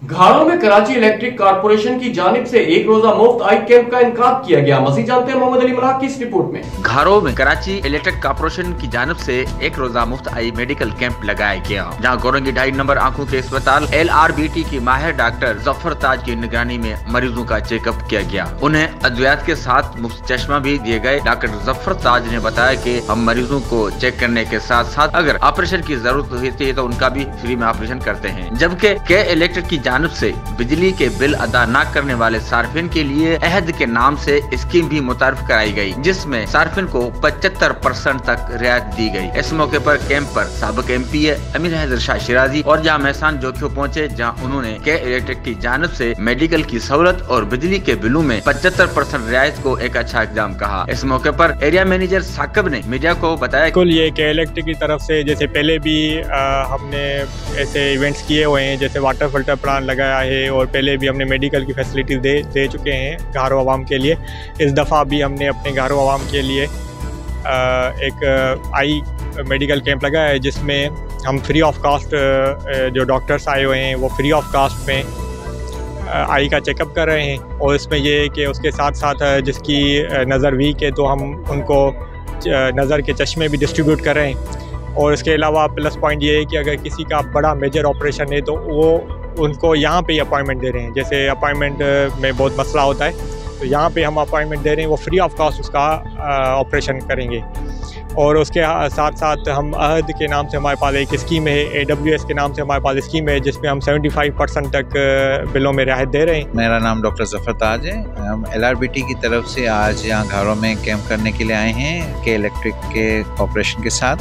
घारों में Karachi electric corporation की जानिब से एक रोजा मुफ्त आई कैंप का इनकाद किया गया। मज़ीद जानते हैं मोहम्मद अली मलाक की इस रिपोर्ट में। घारों में कराची इलेक्ट्रिक कारपोरेशन की जानिब से एक रोजा मुफ्त आई मेडिकल कैंप लगाया गया, जहां गोरंगी 2.5 नंबर आंखों के अस्पताल LRBT की माहिर डॉक्टर जफर ताज की निगरानी में मरीजों का चेकअप किया गया। उन्हें अद्वियात के साथ मुफ्त चश्मा भी दिए गए। डॉक्टर जफर ताज ने बताया कि हम मरीजों को चेक करने के साथ साथ अगर ऑपरेशन की जरूरत होती है तो उनका भी फ्री में ऑपरेशन करते हैं। जबकि के इलेक्ट्रिक की जानिब से बिजली के बिल अदा न करने वाले सार्फिन के लिए अहद के नाम से स्कीम भी मुतारिफ कराई गई, जिसमें सार्फिन को 75% तक रियायत दी गई। इस मौके पर कैंप पर साबिक MP अमीर हैदर शाह शिराजी और जहां महसान जोखियो पहुंचे, जहां उन्होंने के इलेक्ट्रिक की जानिब से मेडिकल की सहूलत और बिजली के बिलों में 75% रियायत को एक अच्छा इक़दाम कहा। इस मौके पर एरिया मैनेजर साकिब ने मीडिया को बताया कुल ये के इलेक्ट्रिक की तरफ से जैसे पहले भी हमने ऐसे इवेंट्स किए हुए हैं, जैसे वाटर फिल्टर प्लांट लगाया है और पहले भी हमने मेडिकल की फैसिलिटीज़ दे चुके हैं घरों आवाम के लिए। इस दफ़ा भी हमने अपने घरों आवाम के लिए एक आई मेडिकल कैंप लगाया है, जिसमें हम फ्री ऑफ कास्ट जो डॉक्टर्स आए हुए हैं वो फ्री ऑफ कास्ट में आई का चेकअप कर रहे हैं। और इसमें ये है कि उसके साथ साथ जिसकी नज़र वीक है तो हम उनको नज़र के चश्मे भी डिस्ट्रीब्यूट कर रहे हैं। और इसके अलावा प्लस पॉइंट ये है कि अगर किसी का बड़ा मेजर ऑपरेशन है तो वो उनको यहाँ पे ही अपॉइंटमेंट दे रहे हैं। जैसे अपॉइंटमेंट में बहुत मसला होता है तो यहाँ पे हम अपॉइंटमेंट दे रहे हैं, वो फ्री ऑफ कॉस्ट उसका ऑपरेशन करेंगे। और उसके साथ साथ हम अहद के नाम से हमारे पास एक स्कीम है, AWS के नाम से हमारे पास स्कीम है, जिसमें हम 75% तक बिलों में रियायत दे रहे हैं। मेरा नाम डॉक्टर जफर ताज है। हम LRBT की तरफ से आज यहाँ घरों में कैंप करने के लिए आए हैं के इलेक्ट्रिक के कॉर्पोरेशन के साथ।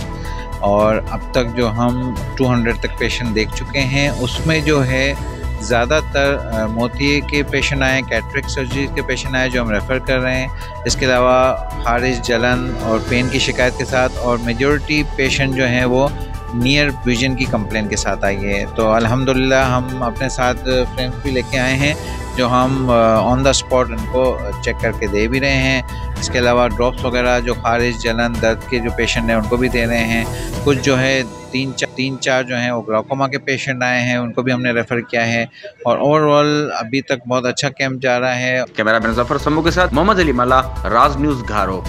और अब तक जो हम 200 तक पेशेंट देख चुके हैं, उसमें जो है ज़्यादातर मोतिये के पेशेंट आए, कैटरेक्ट सर्जरी के पेशेंट आए जो हम रेफ़र कर रहे हैं। इसके अलावा खारिज, जलन और पेन की शिकायत के साथ, और मेजॉरिटी पेशेंट जो हैं वो नियर विजन की कंप्लेंट के साथ आई है। तो अल्हम्दुलिल्लाह हम अपने साथ फ्रेंड्स भी लेके आए हैं जो हम ऑन द स्पॉट उनको चेक करके दे भी रहे हैं। इसके अलावा ड्रॉप्स वगैरह जो खारिज, जलन, दर्द के जो पेशेंट हैं उनको भी दे रहे हैं। कुछ जो है तीन चार जो हैं वो ग्लाकोमा के पेशेंट आए हैं, उनको भी हमने रेफ़र किया है। और ओवरऑल अभी तक बहुत अच्छा कैंप जा रहा है। कैमरा मैन जफर समू के साथ मोहम्मद अली मलाक, राज न्यूज़ घारो।